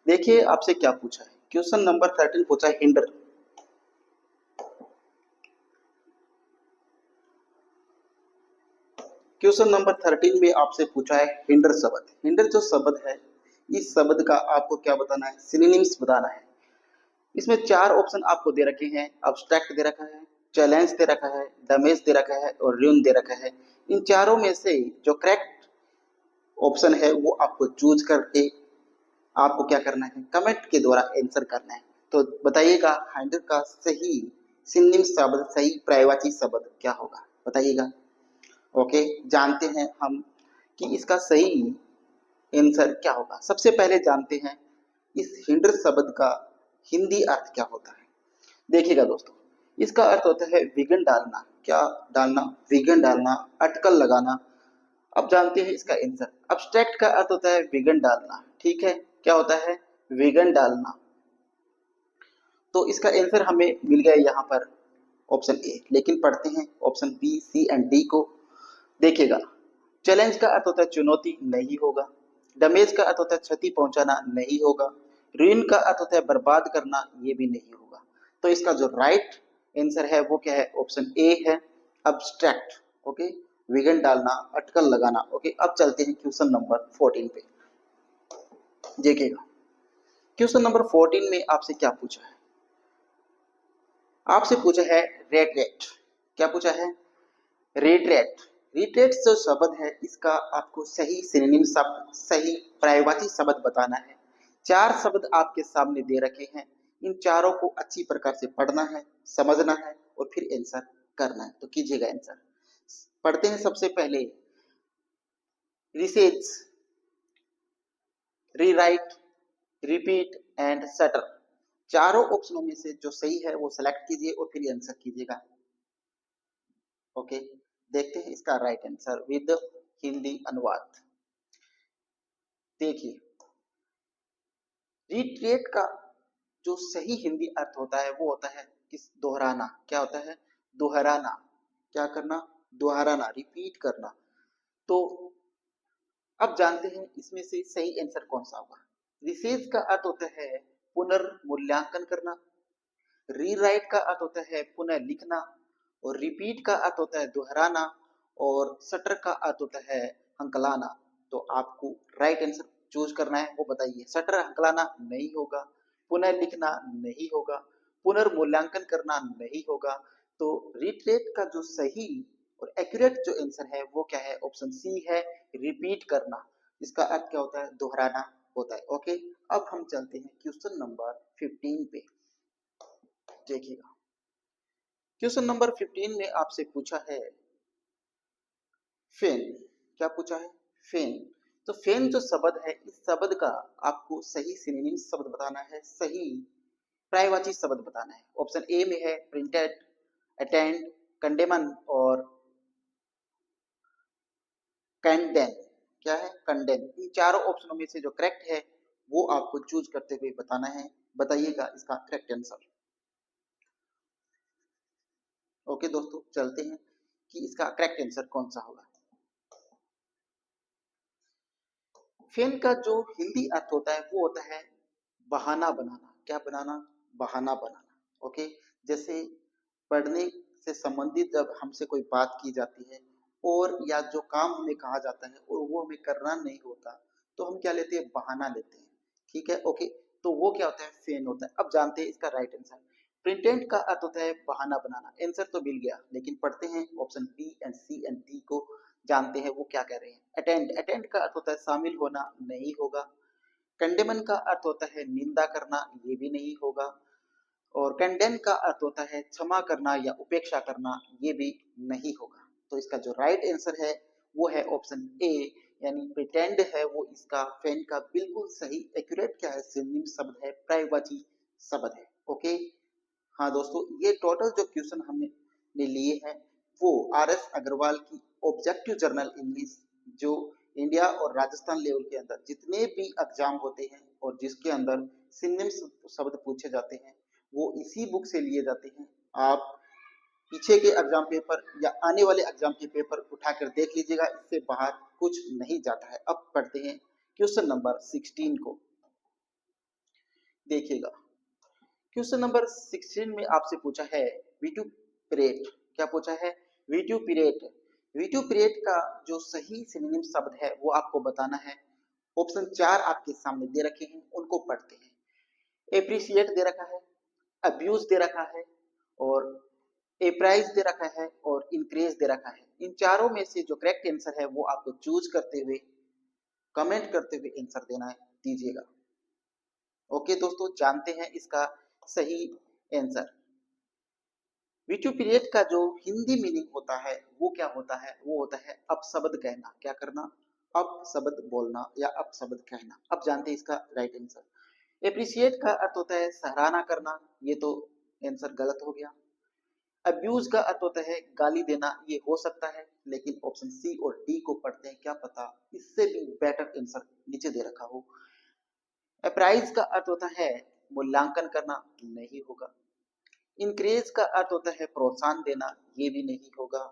देखिए आपसे क्या पूछा है। क्वेश्चन नंबर 13 पूछा है हिंडर। क्वेश्चन नंबर 13 में आपसे पूछा है हिंडर शब्द। हिंडर जो शब्द है, इस शब्द का आपको क्या बताना है, सिनोनिम्स बताना है। इसमें चार ऑप्शन आपको दे रखे हैं। अब्स्ट्रैक्ट दे रखा है, चैलेंज दे रखा है, डैमेज दे रखा है और र्यून दे रखा है। इन चारों में से जो करेक्ट ऑप्शन है वो आपको चूज करके आपको क्या करना है, कमेंट के द्वारा आंसर करना है। तो बताइएगा हिंडर का सही सिनोनिम शब्द, सही पर्यायवाची शब्द क्या होगा, बताइएगा। ओके, जानते हैं हम कि इसका सही आंसर क्या होगा। सबसे पहले जानते हैं इस हिंडर शब्द का हिंदी अर्थ क्या होता है। देखिएगा दोस्तों, इसका अर्थ होता है विघन डालना। क्या डालना? विघन डालना, अटकल लगाना। अब जानते हैं इसका आंसर। अब्स्ट्रैक्ट का अर्थ होता है विघन डालना, ठीक है। क्या होता है? विघन डालना। तो इसका आंसर हमें मिल गया यहाँ पर ऑप्शन ए। लेकिन पढ़ते हैं option B, C and D को। देखिएगा, चैलेंज का अर्थ होता है चुनौती, नहीं होगा। डैमेज का अर्थ होता है क्षति पहुंचाना, नहीं होगा। रुइन का अर्थ होता है बर्बाद करना, ये भी नहीं होगा। तो इसका जो राइट आंसर है वो क्या है? ऑप्शन ए है, अब्स्ट्रैक्ट। ओके, विघन डालना, अटकल लगाना। ओके, अब चलते हैं क्वेश्चन नंबर 14 पे। देखिएगा, क्वेश्चन नंबर 14 में आपसे क्या पूछा है? आपसे पूछा है रेट रेट। क्या पूछा है? Rate rate. रेट जो शब्द है इसका आपको सही सिनोनिम शब्द, सही पर्यायवाची शब्द बताना है। चार शब्द आपके सामने दे रखे हैं। इन चारों को अच्छी प्रकार से पढ़ना है, समझना है और फिर आंसर करना है। तो कीजिएगा आंसर। पढ़ते हैं सबसे पहले रिसेज, रीराइट, रिपीट एंड शटर। चारों ऑप्शनों में से जो सही है वो सिलेक्ट कीजिए और फिर आंसर कीजिएगा। ओके, देखते हैं इसका राइट आंसर विद हिंदी अनुवाद। देखिए, रिट्रेट का जो सही हिंदी अर्थ होता है वो होता है किस? दोहराना। क्या होता है? दोहराना। क्या करना? दोहराना, रिपीट करना। तो अब जानते हैं इसमें से सही आंसर कौन सा होगा। रिसेज का अर्थ होता है पुनर्मूल्यांकन करना। रीराइट का अर्थ होता है पुनः लिखना। और रिपीट का अर्थ होता है दोहराना। और सटर का अर्थ होता है हंकलाना। तो आपको राइट आंसर चूज करना है, वो बताइए। सटर हंकलाना नहीं होगा, पुनः लिखना नहीं होगा, पुनर्मूल्यांकन करना नहीं होगा। तो रिट्रेट का जो सही और एक्यूरेट जो आंसर है वो क्या है? ऑप्शन सी है, रिपीट करना। इसका अर्थ क्या होता है? दोहराना होता है। ओके, अब हम चलते हैं क्वेश्चन नंबर 15 पे। देखिएगा, क्वेश्चन नंबर 15 में आपसे पूछा है फेन। क्या पूछा है? फेन। तो फेन जो शब्द है, इस शब्द का आपको सही सिनोनिम शब्द बताना है, सही पर्यायवाची शब्द बताना है। ऑप्शन ए में है प्रिंटेड, अटेंड, कंडेमन और कंडेन। क्या है? कंडेन। इन चारों ऑप्शनों में से जो करेक्ट है वो आपको चूज करते हुए बताना है। बताइएगा इसका करेक्ट आंसर। ओके दोस्तों, चलते हैं कि इसका करेक्ट आंसर कौन सा होगा। फेन का जो हिंदी अर्थ होता है वो होता है बहाना बनाना। क्या बनाना? बहाना बनाना। ओके, जैसे पढ़ने से संबंधित जब हमसे कोई बात की जाती है और या जो काम हमें कहा जाता है और वो हमें करना नहीं होता, तो हम क्या लेते हैं? बहाना लेते हैं। ठीक है, ओके। तो वो क्या होता है? फेन होता है। अब जानते हैं इसका राइट आंसर। प्रिटेंड का अर्थ होता है बहाना बनाना। आंसर तो मिल गया, लेकिन पढ़ते हैं option B and C and D को। जानते हैं वो क्या कह रहे हैं। अटेंड। अटेंड का अर्थ होता है शामिल होना, नहीं होगा। कंडेमन का अर्थ होता है निंदा करना, ये भी नहीं होगा। और कंडेन का अर्थ होता है क्षमा करना या उपेक्षा करना, ये भी नहीं होगा। तो इसका जो राइट आंसर है वो है ऑप्शन ए, यानी प्रिटेंड है वो इसका फैन का बिल्कुल सही एक्यूरेट क्या है? सिनोनिम शब्द है, पर्यायवाची शब्द है। ओके, हाँ दोस्तों, ये टोटल जो क्वेश्चन हमने लिए हैं वो आर एस अग्रवाल की ऑब्जेक्टिव जर्नल इंग्लिश, जो इंडिया और राजस्थान लेवल के अंदर जितने भी एग्जाम होते हैं और जिसके अंदर सिनोनिम शब्द पूछे जाते हैं वो इसी बुक से लिए जाते हैं। आप पीछे के एग्जाम पेपर या आने वाले एग्जाम के पेपर उठाकर देख लीजिएगा, इससे बाहर कुछ नहीं जाता है। अब पढ़ते हैं क्वेश्चन नंबर 16 को। देखिएगा, क्वेश्चन नंबर 16 में आपसे पूछा है विट्यूपरेट। क्या पूछा है? विट्यूपरेट। विट्यूपरेट का जो सही सिनोनिम शब्द है वो आपको बताना है। ऑप्शन 4 आपके सामने दे रखे हैं, उनको पढ़ते हैं। एप्रिशिएट दे रखा है, अब्यूज दे रखा है, और एप्राइज दे रखा है, और इंक्रेज दे रखा है। इन चारों में से जो करेक्ट आंसर है वो आपको चूज करते हुए, कमेंट करते हुए आंसर देना है, दीजिएगा। ओके दोस्तों, जानते हैं इसका सही आंसर। विट्यूपरेट का जो हिंदी मीनिंग होता है वो क्या होता है? वो होता है अपशब्द कहना। क्या करना? अपशब्द बोलना या अपशब्द कहना। अब जानते हैं इसका राइट आंसर। एप्रिशिएट का अर्थ होता है सराहना करना, ये तो आंसर गलत हो गया। अब्यूज का अर्थ होता है गाली देना, ये हो सकता है, लेकिन ऑप्शन सी और डी को पढ़ते हैं, क्या पता इससे भी बेटर आंसर नीचे दे रखा हो। अप्राइज का अर्थ होता है मूल्यांकन करना, नहीं होगा। इंक्रेज का अर्थ होता है प्रोत्साहन देना, ये भी नहीं होगा।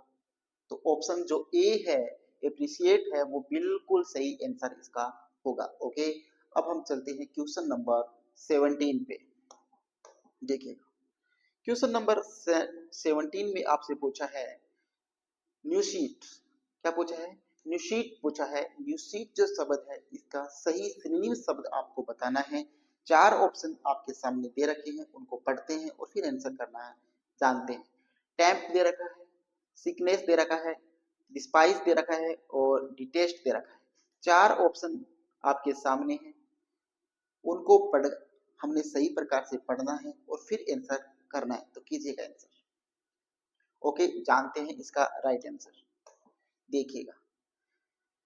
तो ऑप्शन जो ए है, एप्रिशिएट है, वो बिल्कुल सही आंसर इसका होगा। ओके, अब हम चलते हैं क्वेश्चन नंबर 17 पे। देखिए, क्वेश्चन नंबर 17 में आपसे पूछा है न्यू शीट। क्या पूछा है? न्यू शीट पूछा है। न्यू शीट जो शब्द है इसका सही सिनोनिम शब्द आपको बताना है। 4 ऑप्शन आपके सामने दे रखे हैं, उनको पढ़ते हैं और फिर आंसर करना है। जानते हैं। टैम्प दे रखा है, सिकनेस दे रखा है, डिस्पाइस दे रखा है, और डिटेस्ट दे रखा है। 4 ऑप्शन आपके सामने हैं, उनको पढ़ हमने सही प्रकार से पढ़ना है और फिर आंसर करना है। तो कीजिएगा आंसर। ओके, जानते हैं इसका राइट आंसर। देखिएगा,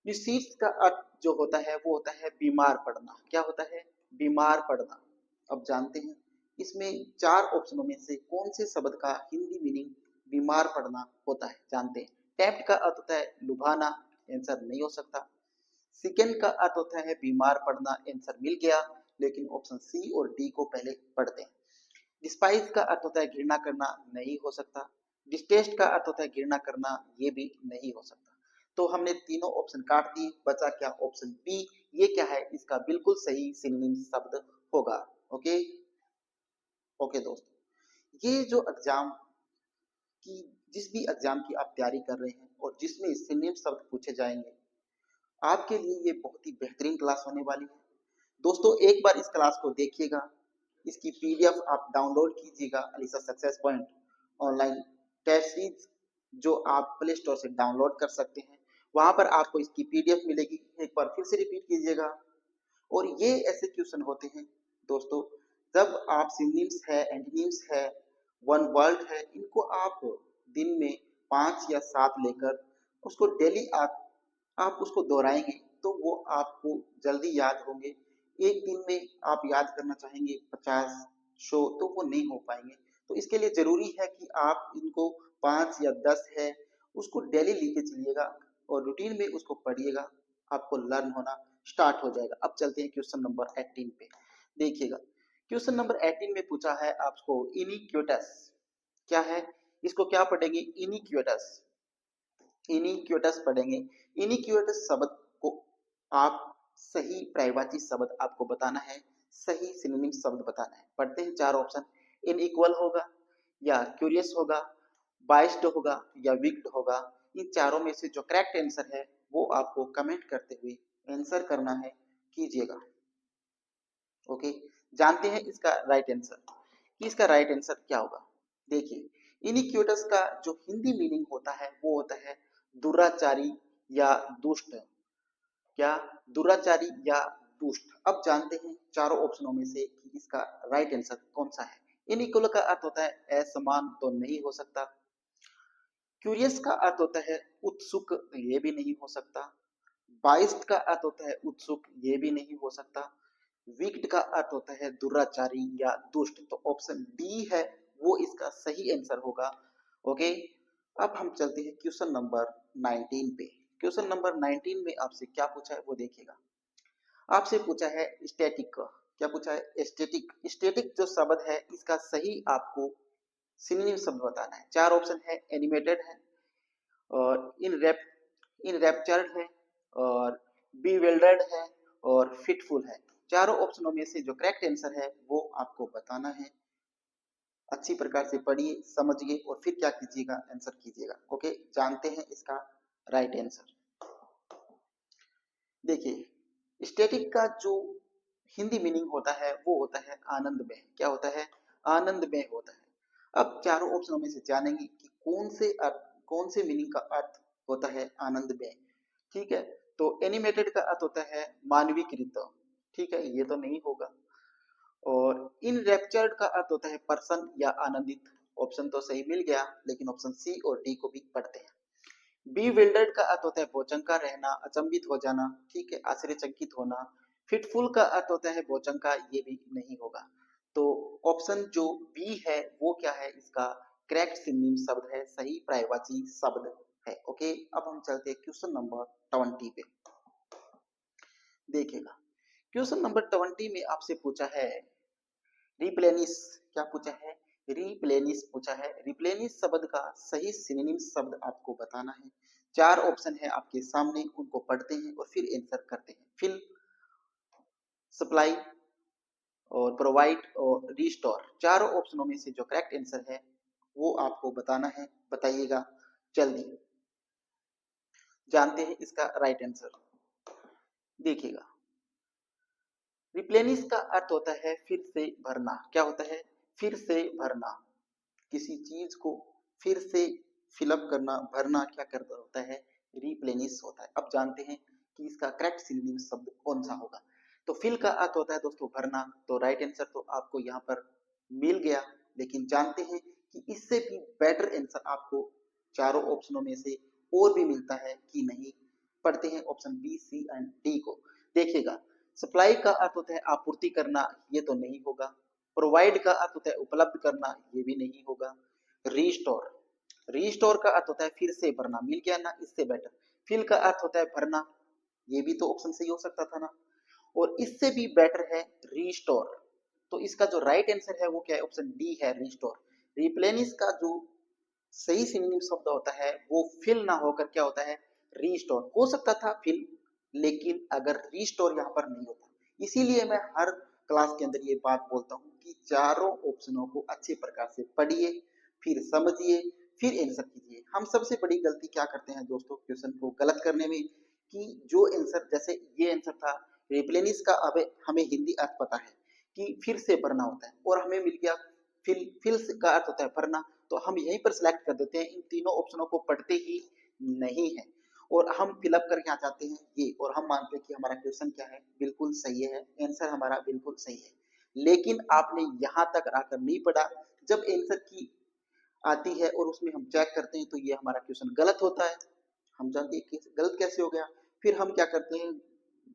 डिसीज का अर्थ जो होता है वो होता है बीमार पड़ना। क्या होता है? बीमार पड़ना। अब जानते हैं इसमें 4 ऑप्शनों में से कौन से शब्द का हिंदी मीनिंग बीमार पड़ना होता है। जानते हैं। टेम्प्ट का अर्थ होता है लुभाना, आंसर नहीं हो सकता। सेकंड का अर्थ होता है बीमार पड़ना, आंसर मिल गया, लेकिन ऑप्शन सी और डी को पहले पढ़ते हैं। डिस्पाइस का अर्थ होता है घृणा करना, नहीं हो सकता। डिस्टेस्ट का अर्थ होता है घृणा करना, ये भी नहीं हो सकता। तो हमने तीनों ऑप्शन काट दिए, बचा क्या? Option B. ये क्या है? इसका बिल्कुल सही सिनोनिम शब्द होगा। ओके ओके दोस्तों, ये जो एग्जाम की, जिस भी एग्जाम की आप तैयारी कर रहे हैं और जिसमें सिनोनिम शब्द पूछे जाएंगे, आपके लिए ये बहुत ही बेहतरीन क्लास होने वाली है। दोस्तों, एक बार इस क्लास को देखिएगा, इसकी पीडीएफ आप डाउनलोड कीजिएगा। Alisa Success Point online test series जो आप प्ले स्टोर से डाउनलोड कर सकते हैं, वहां पर आपको इसकी पीडीएफ मिलेगी। एक बार फिर से रिपीट कीजिएगा। और ये ऐसे क्वेश्चन होते हैं दोस्तों, जब आप सिनोनिम्स है, एंटोनिम्स है, वन वर्ड है, इनको आप दिन में 5 या 7 लेकर उसको डेली आप उसको दोहराएंगे तो वो आपको जल्दी याद होंगे। एक दिन में आप याद करना चाहेंगे 50 शो, तो वो नहीं हो पाएंगे। तो इसके लिए जरूरी है कि आप इनको 5 या 10 है उसको डेली लेके चलिएगा और रूटीन में उसको पढ़िएगा, आपको लर्न होना स्टार्ट हो जाएगा। अब चलते हैं क्वेश्चन नंबर 18 पे। देखिएगा, क्वेश्चन नंबर 18 में पूछा है आपको इनिक्विटस। क्या है? इसको क्या पढ़ेंगे? इनिक्विटस। इनिक्विटस पढ़ेंगे। इनिक्विटस शब्द को आप सही पर्यायवाची शब्द आपको बताना है, सही सिनोनिम शब्द बताना है। पढ़ते हैं 4 ऑप्शन। इनइक्वल होगा, या क्यूरियस होगा, बाइस्ड होगा, या विक्ड होगा। इन चारों में से जो करेक्ट आंसर है वो आपको कमेंट करते हुए आंसर करना है, कीजिएगा। ओके, जानते हैं इसका राइट आंसर कि इसका राइट आंसर क्या होगा। देखिए, इनिक्विटस का जो हिंदी मीनिंग होता है वो होता है दुराचारी या दुष्ट। क्या? दुराचारी या दुष्ट। अब जानते हैं चारों ऑप्शनों में से कि इसका राइट आंसर कौन सा है। इनइक्वल का अर्थ होता है असमान, तो नहीं हो सकता। क्यूरियस का अर्थ होता है उत्सुक, ये भी नहीं हो सकता। बाइस्ड का अर्थ होता है उत्सुक, ये भी नहीं हो सकता। विक्ड का अर्थ होता है दुराचारी या दुष्ट, तो ऑप्शन डी है वो इसका सही आंसर होगा। ओके, अब हम चलते हैं क्वेश्चन नंबर 19 पे। क्वेश्चन नंबर 19 में आपसे क्या पूछा है वो देखिएगा। आपसे पूछा है स्टैटिक। क्या पूछा है? स्टैटिक। स्टैटिक जो शब्द है इसका सही आपको सिनोनिम शब्द बताना है। 4 ऑप्शन है। एनिमेटेड है, और इनरेप्चर्ड है, और बीविल्डर्ड है, और फिटफुल है। चारों ऑप्शनों में से जो करेक्ट आंसर है वो आपको बताना है। अच्छी प्रकार से पढ़िए, समझिए और फिर क्या कीजिएगा, आंसर कीजिएगा। ओके, जानते हैं इसका राइट आंसर। देखिए, स्टैटिक का जो हिंदी मीनिंग होता है वो होता है आनंद में। क्या होता है? आनंद में होता है। अब चारों ऑप्शनों में से जानेंगे कि कौन से मीनिंग का अर्थ होता है आनंद में। ठीक है, तो एनिमेटेड का अर्थ होता है मानवीकृत। ठीक है, ये तो नहीं होगा। और इन रैप्चर्ड का अर्थ होता है पर्सन या आनंदित। ऑप्शन तो सही मिल गया, लेकिन ऑप्शन सी और डी को भी पढ़ते हैं। बीविल्डर्ड का अर्थ होता है भौचंका रहना, अचंभित हो जाना। ठीक है, आश्चर्यचकित होना। फिटफुल का अर्थ होता है भौचंका, ये भी नहीं होगा। तो ऑप्शन जो बी है वो क्या है, इसका करेक्ट सिनोनिम शब्द है, सही पर्यायवाची शब्द है। ओके, अब हम चलते हैं क्वेश्चन नंबर 20 पे। देखिएगा, क्वेश्चन नंबर 20 में आपसे पूछा है रिप्लेनिश। क्या पूछा है? रिप्लेनिश पूछा है। रिप्लेनिश शब्द का सही सिनोनिम शब्द आपको बताना है। चार ऑप्शन है आपके सामने, उनको पढ़ते हैं और फिर आंसर करते हैं। फिल, सप्लाई और प्रोवाइड और रिस्टोर, चारों ऑप्शनों में से जो करेक्ट आंसर है वो आपको बताना है। बताइएगा जल्दी, जानते हैं इसका राइट आंसर। देखिएगा, रिप्लेनिश का अर्थ होता है फिर से भरना। क्या होता है? फिर से भरना। किसी चीज को फिर से फिलअप करना, भरना क्या करता होता है? रिप्लेनिश होता है। अब जानते हैं कि इसका करेक्ट सिनोनिम शब्द कौन सा होगा। तो फिल का अर्थ होता है दोस्तों भरना, तो राइट आंसर तो आपको यहाँ पर मिल गया। लेकिन जानते हैं कि इससे भी बेटर आंसर आपको चारों ऑप्शनों में से और भी मिलता है कि नहीं। पढ़ते हैं option B, C and D को। देखिएगा, सप्लाई का अर्थ होता है आपूर्ति करना, ये तो नहीं होगा। प्रोवाइड का अर्थ होता है उपलब्ध करना, ये भी नहीं होगा। रिस्टोर, रिस्टोर का अर्थ होता है फिर से भरना, मिल गया ना, इससे बेटर। फिल का अर्थ होता है भरना, ये भी तो ऑप्शन सही हो सकता था ना। और इससे भी बेटर है रिस्टोर। तो इसका जो राइट आंसर है वो क्या है? ऑप्शन डी है, रिस्टोर। रिप्लेनिश का जो सही सिनोनिम शब्द होता है वो फिल ना होकर क्या होता है? रिस्टोर। हो सकता था फिल, लेकिन अगर रिस्टोर यहाँ पर नहीं होता। इसीलिए मैं हर क्लास के अंदर ये बात बोलता हूँ कि चारों ऑप्शनों को अच्छे प्रकार से पढ़िए, फिर समझिए, फिर आंसर कीजिए। हम सबसे बड़ी गलती क्या करते हैं दोस्तों क्वेश्चन को गलत करने में, कि जो आंसर, जैसे ये आंसर था रिप्लेनिश का, अब हमें हिंदी अर्थ पता है कि फिर से भरना होता है, और हमें मिल गया फिल का अर्थ होता है भरना। तो हम यहीं पर सिलेक्ट कर देते हैं, इन तीनों ऑप्शनों को पढ़ते ही नहीं है और हम फिलअप करके आ जाते हैं ये, और हम मानते हैं कि हमारा क्वेश्चन क्या है, बिल्कुल सही है, आंसर हमारा बिल्कुल सही है। लेकिन आपने यहाँ तक आकर नहीं पढ़ा। जब आंसर की आती है और उसमें हम चेक करते हैं तो ये हमारा क्वेश्चन गलत होता है। हम जानते हैं कि गलत कैसे हो गया, फिर हम क्या करते हैं,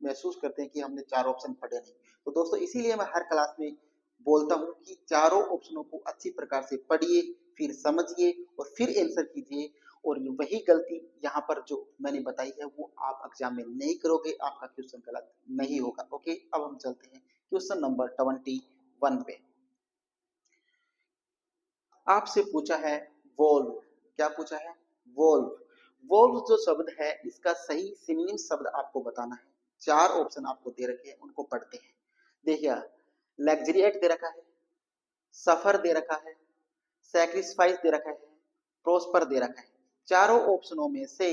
महसूस करते हैं कि हमने चार ऑप्शन पढ़े नहीं। तो दोस्तों इसीलिए मैं हर क्लास में बोलता हूँ कि चारों ऑप्शनों को अच्छी प्रकार से पढ़िए, फिर समझिए और फिर आंसर कीजिए। और वही गलती यहाँ पर जो मैंने बताई है वो आप एग्जाम में नहीं करोगे, आपका क्वेश्चन गलत नहीं होगा। ओके, अब हम चलते हैं क्वेश्चन नंबर 21 पे। आपसे पूछा है वोल्व। क्या पूछा है? वोल्व। वोल्व जो शब्द है इसका सही सिनोनिम शब्द आपको बताना है। चार ऑप्शन आपको दे रखे हैं, उनको पढ़ते हैं। देखिए, लग्जरिएट दे रखा है, सफर दे रखा है, सैक्रिफाइस दे रखा है, प्रोस्पर दे रखा है। चारों ऑप्शनों में से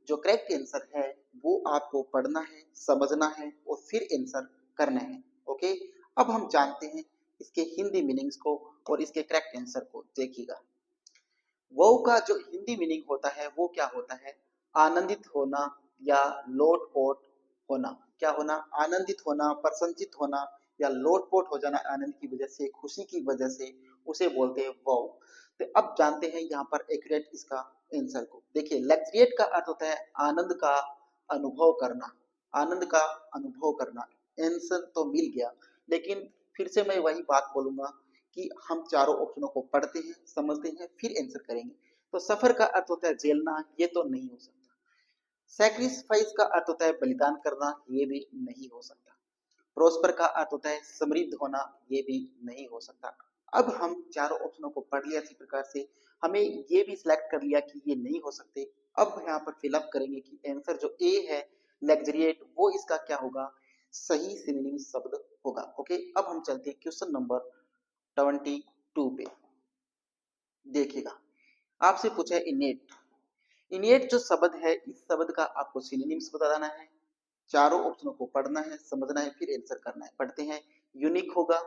जो करेक्ट आंसर है वो आपको पढ़ना है, समझना है और फिर आंसर करना है। ओके, अब हम जानते हैं इसके हिंदी मीनिंग्स को और इसके करेक्ट आंसर को। देखिएगा, वो का जो हिंदी मीनिंग होता है वो क्या होता है? आनंदित होना या लोटपोट होना। क्या होना? आनंदित होना, प्रसन्नचित होना या लोटपोट हो जाना आनंद की वजह से, खुशी की वजह से, उसे बोलते हैं वो। तो अब जानते हैं यहाँ पर एक्यूरेट इसका आंसर को। देखिए, लग्जरिएट का अर्थ होता है आनंद का अनुभव करना, आनंद का अनुभव करना। आंसर तो मिल गया, लेकिन फिर से मैं वही बात बोलूंगा कि हम चारों ऑप्शनों को पढ़ते हैं, समझते हैं, फिर आंसर करेंगे। तो सफर का अर्थ होता है झेलना, ये तो नहीं हो सकता। सैक्रिफाइस का अर्थ होता है बलिदान करना, ये भी नहीं हो सकता। प्रोस्पर का अर्थ होता है समृद्ध होना, ये भी नहीं हो सकता। अब हम चारों ऑप्शनों को पढ़ लिया अच्छी प्रकार से, हमें ये भी सिलेक्ट कर लिया कि ये नहीं हो सकते। अब यहाँ पर फिलअप करेंगे कि आंसर जो ए है लग्जरिएट, वो इसका क्या होगा? सही सिनोनिम शब्द होगा। ओके, अब हम चलते हैं क्वेश्चन नंबर 22 पे। देखिएगा, आपसे पूछा है इनेट। इनेट जो शब्द है, इस शब्द का आपको सिनोनिम्स बताना है, चारों ऑप्शनों को पढ़ना है, समझना है, फिर आंसर करना है। पढ़ते हैं। यूनिक होगा,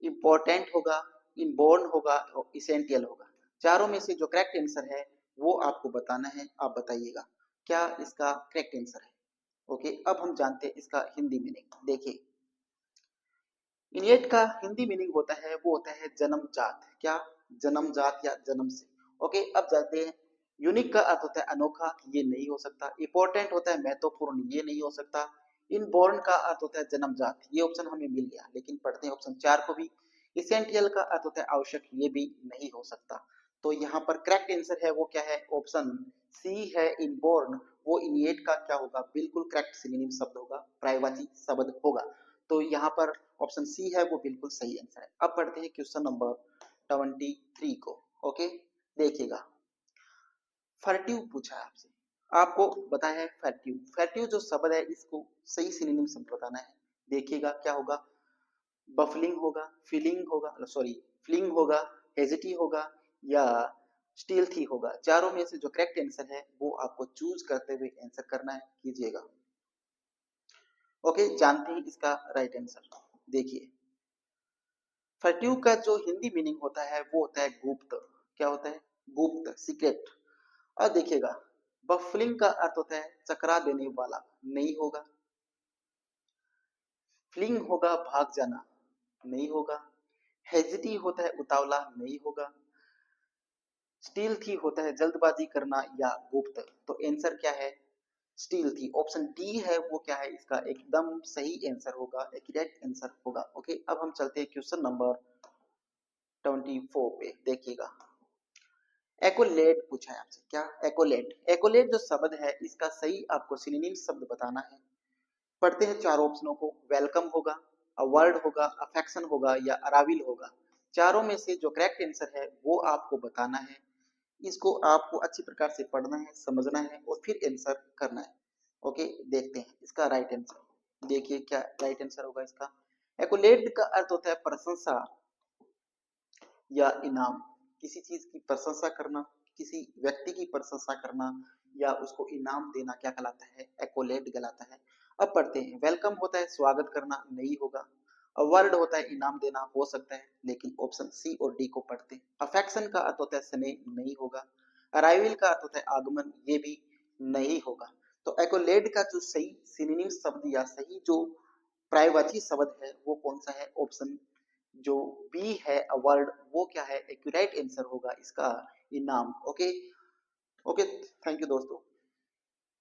इंपॉर्टेंट होगा, इनबॉर्न होगा और इसेंशियल होगा। चारों में से जो करेक्ट आंसर है वो आपको बताना है। आप बताइएगा क्या इसका करेक्ट आंसर है। ओके, अब हम जानते हैं इसका हिंदी मीनिंग। देखिए, इनेट का हिंदी मीनिंग होता है, वो होता है जन्मजात। क्या? जन्मजात या जन्म से। ओके, अब जानते हैं। यूनिक का अर्थ होता है अनोखा, ये नहीं हो सकता। इंपॉर्टेंट होता है महत्वपूर्ण, ये नहीं हो सकता। इनबॉर्न का अर्थ होता है जन्मजात, ये ऑप्शन हमें मिल गया। लेकिन पढ़ते हैं ऑप्शन 4 को भी। इसेंशियल का अर्थ होता है आवश्यक, ये भी नहीं हो सकता। तो यहाँ पर करेक्ट आंसर है वो क्या है? ऑप्शन सी है, इनबॉर्न। वो इनिएट का क्या होगा? बिल्कुल करेक्ट सिनोनिम शब्द होगा, पर्यायवाची शब्द होगा। तो यहाँ पर ऑप्शन सी है वो बिल्कुल सही आंसर है। अब पढ़ते हैं क्वेश्चन नंबर 23 को। ओके, देखिएगा, फर्टिव पूछा है आपसे। आपको बताया है फर्टिव। फर्टिव जो शब्द है, इसको सही सिनोनिम शब्द बताना है। देखिएगा क्या होगा। बफलिंग होगा, फीलिंग होगा, सॉरी फ्लिंग होगा, हेजिटी होगा या स्टील्थी होगा। चारों में से जो करेक्ट आंसर है वो आपको चूज करते हुए आंसर करना है, कीजिएगा। ओके, जानते हैं इसका राइट आंसर। देखिए, फर्टिव का जो हिंदी मीनिंग होता है वो होता है गुप्त। क्या होता है? गुप्त, सीक्रेट। और देखिएगा, बफलिंग का अर्थ होता है चकरा देने वाला, नहीं होगा। फ्लिंग होगा भाग जाना, नहीं होगा। हेजिटी होता है उतावला, नहीं होगा। स्टील थी होता है जल्दबाजी करना या गुप्त। तो आंसर क्या है? स्टील थी। ऑप्शन डी है वो क्या है? इसका एकदम सही आंसर होगा, एक्यूरेट आंसर होगा। ओके, अब हम चलते हैं क्वेश्चन नंबर 24 पे। देखिएगा, एकोलेट पूछा है आपसे। क्या? एकोलेट। एकोलेट जो शब्द है, इसका सही आपको सिनोनिम शब्द बताना है। पढ़ते हैं चार ऑप्शनों को। वेलकम होगा, अवर्ड होगा, अफेक्शन होगा या अराविल होगा। चारों में से जो करेक्ट आंसर है वो आपको बताना है। इसको आपको अच्छी प्रकार से पढ़ना है, समझना है और फिर आंसर करना है। ओके, देखते हैं इसका राइट आंसर। देखिए क्या राइट आंसर होगा इसका। एकोलेट का अर्थ होता है प्रशंसा या इनाम। किसी चीज की प्रशंसा करना, किसी व्यक्ति की प्रशंसा करना या उसको इनाम देना क्या कहलाता है? एकोलेट कहलाता है। अब पढ़ते हैं। वेलकम होता है स्वागत करना, नहीं होगा। अवार्ड होता है इनाम देना, हो सकता है, लेकिन ऑप्शन सी और डी को पढ़ते हैं। अफेक्शन का अर्थ होता है स्नेह, नहीं होगा। अराइवल का अर्थ होता है आगमन, ये भी नहीं होगा। तो एकोलेट का जो सही सिनोनिम शब्द या सही जो पर्यायवाची शब्द है वो कौन सा है? ऑप्शन जो बी है अवार्ड, वो क्या है? एक्यूरेट आंसर होगा इसका, इनाम। ओके, ओके, थैंक यू दोस्तों।